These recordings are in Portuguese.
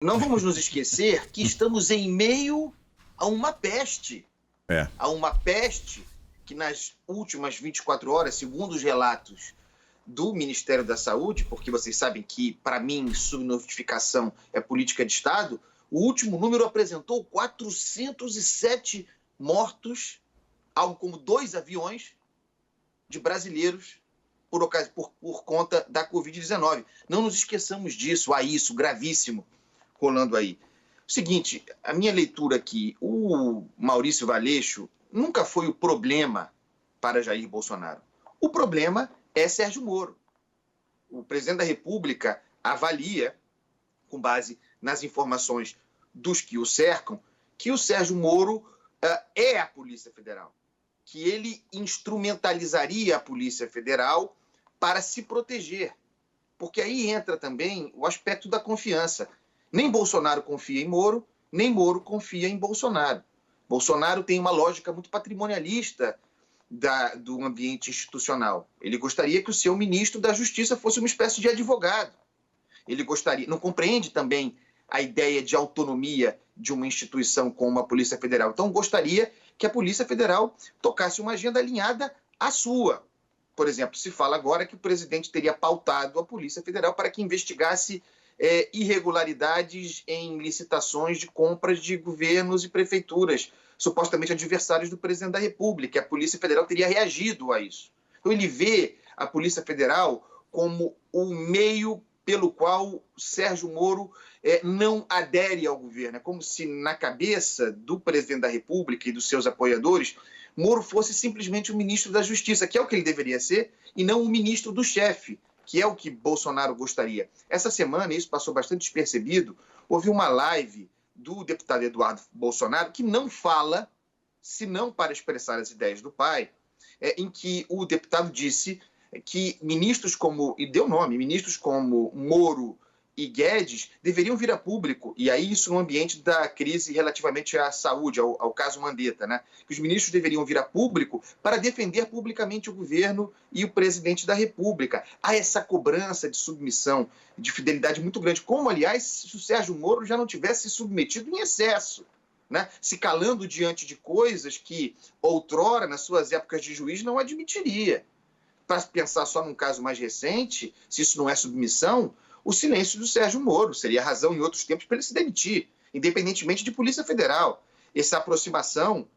Não vamos nos esquecer que estamos em meio a uma peste. A uma peste que nas últimas 24 horas, segundo os relatos do Ministério da Saúde, porque vocês sabem que, para mim, subnotificação é política de Estado, o último número apresentou 407 mortos, algo como 2 aviões de brasileiros por conta da Covid-19. Não nos esqueçamos disso, há isso gravíssimo rolando aí. O seguinte, a minha leitura aqui, o Maurício Valeixo nunca foi o problema para Jair Bolsonaro. O problema é Sérgio Moro. O presidente da República avalia, com base nas informações dos que o cercam, que o Sérgio Moro é a Polícia Federal, que ele instrumentalizaria a Polícia Federal para se proteger. Porque aí entra também o aspecto da confiança. Nem Bolsonaro confia em Moro, nem Moro confia em Bolsonaro. Bolsonaro tem uma lógica muito patrimonialista do ambiente institucional. Ele gostaria que o seu ministro da Justiça fosse uma espécie de advogado. Ele gostaria, não compreende também a ideia de autonomia de uma instituição como a Polícia Federal. Então, gostaria que a Polícia Federal tocasse uma agenda alinhada à sua. Por exemplo, se fala agora que o presidente teria pautado a Polícia Federal para que investigasse irregularidades em licitações de compras de governos e prefeituras, supostamente adversários do presidente da República. A Polícia Federal teria reagido a isso. Então, ele vê a Polícia Federal como o meio pelo qual Sérgio Moro não adere ao governo. É como se, na cabeça do presidente da República e dos seus apoiadores, Moro fosse simplesmente o ministro da Justiça, que é o que ele deveria ser, e não o ministro do chefe, que é o que Bolsonaro gostaria. Essa semana, isso passou bastante despercebido, houve uma live do deputado Eduardo Bolsonaro que não fala, senão para expressar as ideias do pai, em que o deputado disse que ministros como, e deu nome, ministros como Moro e Guedes deveriam vir a público, e aí isso no ambiente da crise relativamente à saúde, ao caso Mandetta, né? Que os ministros deveriam vir a público para defender publicamente o governo e o presidente da República. Há essa cobrança de submissão, de fidelidade muito grande, como, aliás, se o Sérgio Moro já não tivesse se submetido em excesso, né? Se calando diante de coisas que outrora, nas suas épocas de juiz, não admitiria. Para pensar só num caso mais recente, se isso não é submissão, o silêncio do Sérgio Moro seria razão em outros tempos para ele se demitir, independentemente de Polícia Federal. Essa aproximação,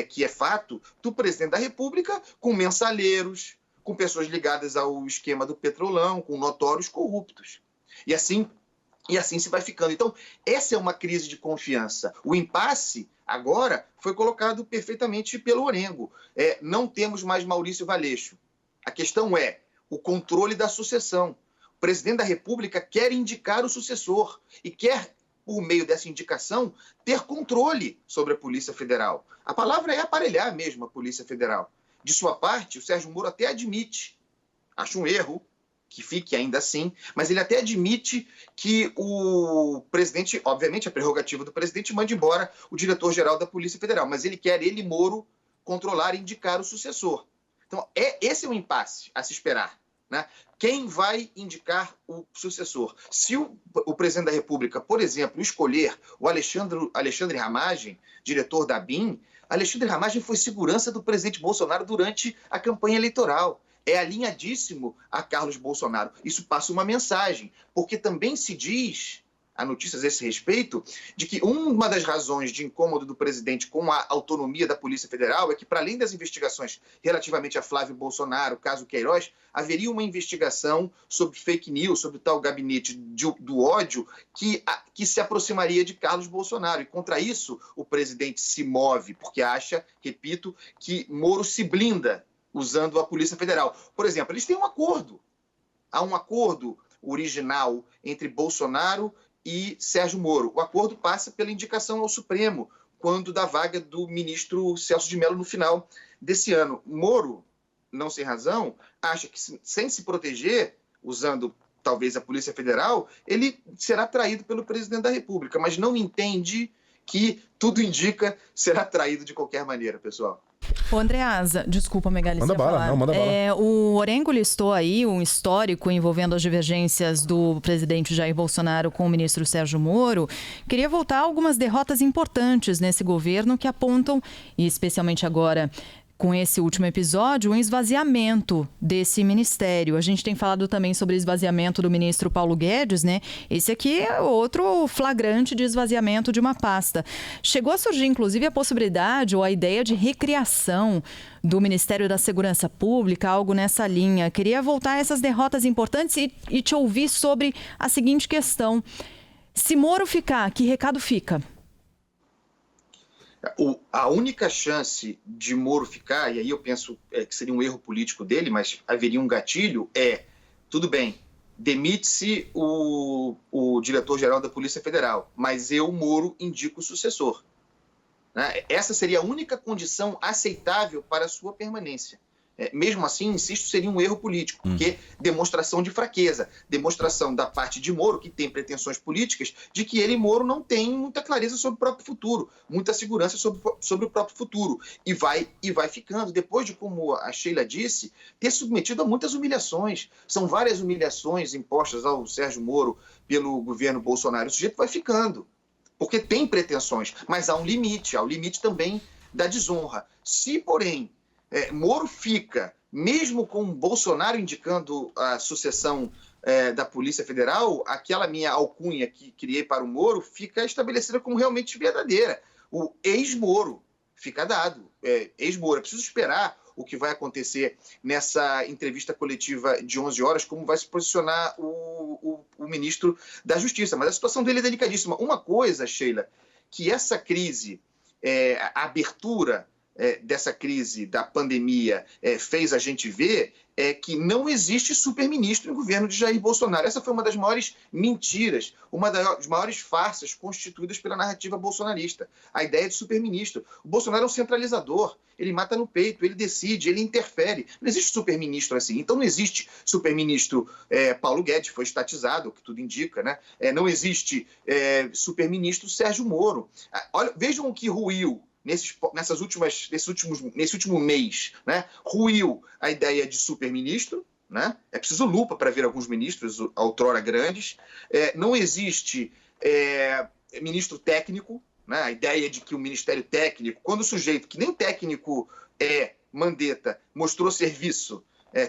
que é fato, do presidente da República com mensaleiros, com pessoas ligadas ao esquema do Petrolão, com notórios corruptos. E assim se vai ficando. Então, essa é uma crise de confiança. O impasse, agora, foi colocado perfeitamente pelo Orengo. Não temos mais Maurício Valeixo. A questão é o controle da sucessão. O presidente da República quer indicar o sucessor e quer, por meio dessa indicação, ter controle sobre a Polícia Federal. A palavra é aparelhar mesmo a Polícia Federal. De sua parte, o Sérgio Moro até admite, acho um erro que fique ainda assim, mas ele até admite que o presidente, obviamente a prerrogativa do presidente, mande embora o diretor-geral da Polícia Federal, mas ele quer, ele, Moro, controlar e indicar o sucessor. Então, esse é o impasse a se esperar, né? Quem vai indicar o sucessor? Se o presidente da República, por exemplo, escolher o Alexandre Ramagem, diretor da ABIN, Alexandre Ramagem foi segurança do presidente Bolsonaro durante a campanha eleitoral. É alinhadíssimo a Carlos Bolsonaro. Isso passa uma mensagem, porque também se diz, há notícias a esse respeito, de que uma das razões de incômodo do presidente com a autonomia da Polícia Federal é que, para além das investigações relativamente a Flávio Bolsonaro, caso Queiroz, haveria uma investigação sobre fake news, sobre o tal gabinete do ódio, que se aproximaria de Carlos Bolsonaro. E contra isso, o presidente se move, porque acha, repito, que Moro se blinda usando a Polícia Federal. Por exemplo, eles têm um acordo. Há um acordo original entre Bolsonaro e Sérgio Moro. O acordo passa pela indicação ao Supremo, quando da vaga do ministro Celso de Mello no final desse ano. Moro, não sem razão, acha que sem se proteger, usando talvez a Polícia Federal, ele será traído pelo presidente da República, mas não entende que tudo indica será traído de qualquer maneira, pessoal. Ô, Andreasa, desculpa, Megali, manda bala, não, manda bala. O Orengo listou aí um histórico envolvendo as divergências do presidente Jair Bolsonaro com o ministro Sérgio Moro. Queria voltar a algumas derrotas importantes nesse governo que apontam, e especialmente agora com esse último episódio, um esvaziamento desse ministério. A gente tem falado também sobre o esvaziamento do ministro Paulo Guedes, né? Esse aqui é outro flagrante de esvaziamento de uma pasta. Chegou a surgir, inclusive, a possibilidade ou a ideia de recriação do Ministério da Segurança Pública, algo nessa linha. Queria voltar a essas derrotas importantes e te ouvir sobre a seguinte questão. Se Moro ficar, que recado fica? A única chance de Moro ficar, e aí eu penso que seria um erro político dele, mas haveria um gatilho, tudo bem, demite-se o diretor-geral da Polícia Federal, mas eu, Moro, indico o sucessor. Né? Essa seria a única condição aceitável para a sua permanência. Mesmo assim, insisto, seria um erro político, porque demonstração de fraqueza, demonstração da parte de Moro, que tem pretensões políticas, de que ele, Moro, não tem muita clareza sobre o próprio futuro, muita segurança sobre o próprio futuro, e vai ficando, depois de, como a Sheila disse, ter submetido a muitas humilhações. São várias humilhações impostas ao Sérgio Moro pelo governo Bolsonaro. O sujeito vai ficando, porque tem pretensões, mas há um limite também da desonra. Se, porém, Moro fica, mesmo com Bolsonaro indicando a sucessão da Polícia Federal, aquela minha alcunha que criei para o Moro fica estabelecida como realmente verdadeira. O ex-Moro fica dado. Ex-Moro. É preciso esperar o que vai acontecer nessa entrevista coletiva de 11 horas, como vai se posicionar o ministro da Justiça. Mas a situação dele é delicadíssima. Uma coisa, Sheila, que essa crise, a abertura dessa crise da pandemia fez a gente ver que não existe superministro no governo de Jair Bolsonaro. Essa foi uma das maiores mentiras, uma das maiores farsas constituídas pela narrativa bolsonarista. A ideia de superministro. O Bolsonaro é um centralizador, ele mata no peito, ele decide, ele interfere. Não existe superministro assim. Então não existe superministro Paulo Guedes, foi estatizado, o que tudo indica, né? Não existe superministro Sérgio Moro. Olha, vejam o que ruiu nesse último mês, né? Ruiu a ideia de superministro, né? É preciso lupa para ver alguns ministros outrora grandes. Não existe ministro técnico, né? A ideia de que o ministério técnico, quando o sujeito que nem técnico Mandetta mostrou serviço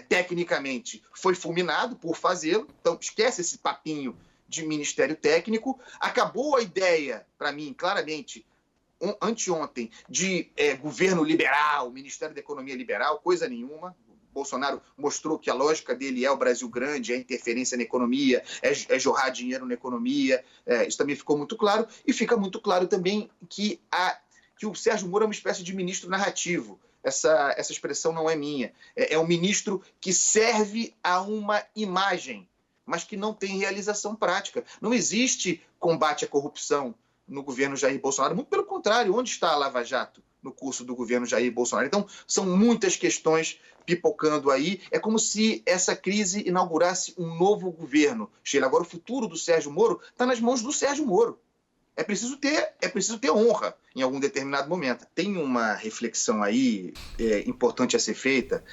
tecnicamente, foi fulminado por fazê-lo. Então esquece esse papinho de ministério técnico. Acabou a ideia, para mim, claramente, anteontem, de governo liberal, Ministério da Economia liberal, coisa nenhuma. Bolsonaro mostrou que a lógica dele é o Brasil grande, é interferência na economia, é jorrar dinheiro na economia. Isso também ficou muito claro. E fica muito claro também que o Sérgio Moro é uma espécie de ministro narrativo. Essa expressão não é minha. É um ministro que serve a uma imagem, mas que não tem realização prática. Não existe combate à corrupção no governo Jair Bolsonaro. Muito pelo contrário, onde está a Lava Jato no curso do governo Jair Bolsonaro? Então, são muitas questões pipocando aí. É como se essa crise inaugurasse um novo governo. Sheila, agora o futuro do Sérgio Moro está nas mãos do Sérgio Moro. É preciso ter honra em algum determinado momento. Tem uma reflexão aí importante a ser feita,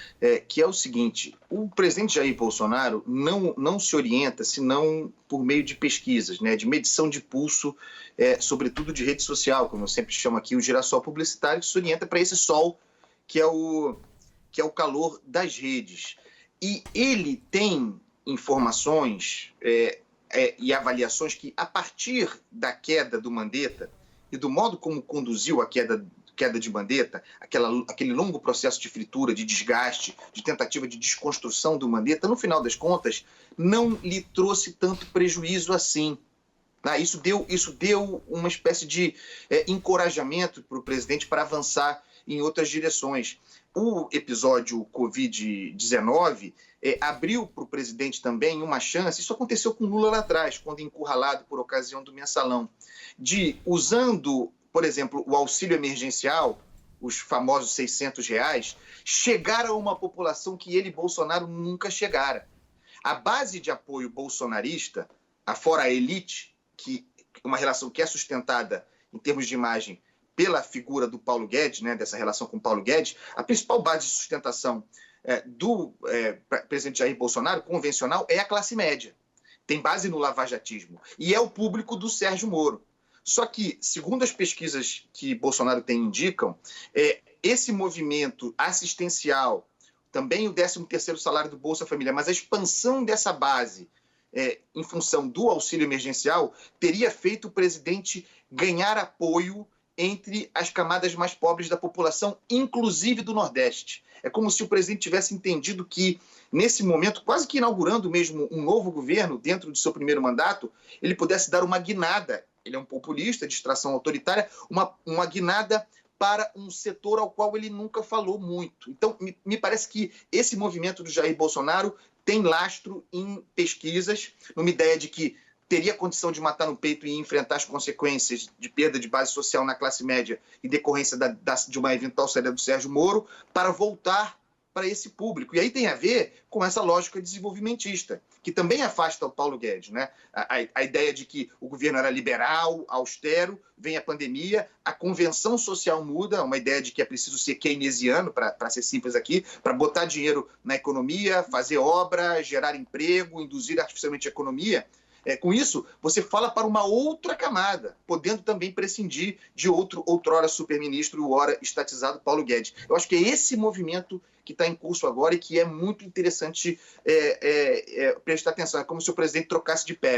que é o seguinte: o presidente Jair Bolsonaro não se orienta senão por meio de pesquisas, né, de medição de pulso, sobretudo de rede social, como eu sempre chamo aqui, o girassol publicitário, que se orienta para esse sol que é o calor das redes. E ele tem informações e avaliações que, a partir da queda do Mandetta e do modo como conduziu a queda de Mandetta, aquele longo processo de fritura, de desgaste, de tentativa de desconstrução do Mandetta, no final das contas, não lhe trouxe tanto prejuízo assim. Isso deu uma espécie de encorajamento para o presidente para avançar em outras direções. O episódio Covid-19 abriu para o presidente também uma chance, isso aconteceu com Lula lá atrás, quando encurralado por ocasião do mensalão, de, usando, por exemplo, o auxílio emergencial, os famosos R$600, chegar a uma população que ele, Bolsonaro, nunca chegara. A base de apoio bolsonarista, afora a elite, que uma relação que é sustentada em termos de imagem pela figura do Paulo Guedes, né, dessa relação com o Paulo Guedes, a principal base de sustentação do presidente Jair Bolsonaro, convencional, é a classe média. Tem base no lavajatismo. E é o público do Sérgio Moro. Só que, segundo as pesquisas que Bolsonaro tem indicam, esse movimento assistencial, também o 13º salário do Bolsa Família, mas a expansão dessa base em função do auxílio emergencial, teria feito o presidente ganhar apoio entre as camadas mais pobres da população, inclusive do Nordeste. É como se o presidente tivesse entendido que, nesse momento, quase que inaugurando mesmo um novo governo, dentro do seu primeiro mandato, ele pudesse dar uma guinada, ele é um populista de extração autoritária, uma guinada para um setor ao qual ele nunca falou muito. Então, me parece que esse movimento do Jair Bolsonaro tem lastro em pesquisas, numa ideia de que teria condição de matar no peito e enfrentar as consequências de perda de base social na classe média e decorrência de uma eventual saída do Sérgio Moro, para voltar para esse público. E aí tem a ver com essa lógica desenvolvimentista, que também afasta o Paulo Guedes, né? A ideia de que o governo era liberal, austero, vem a pandemia, a convenção social muda, uma ideia de que é preciso ser keynesiano, para ser simples aqui, para botar dinheiro na economia, fazer obra, gerar emprego, induzir artificialmente a economia. Com isso, você fala para uma outra camada, podendo também prescindir de outrora superministro, ora estatizado Paulo Guedes. Eu acho que é esse movimento que está em curso agora e que é muito interessante prestar atenção. É como se o presidente trocasse de pele.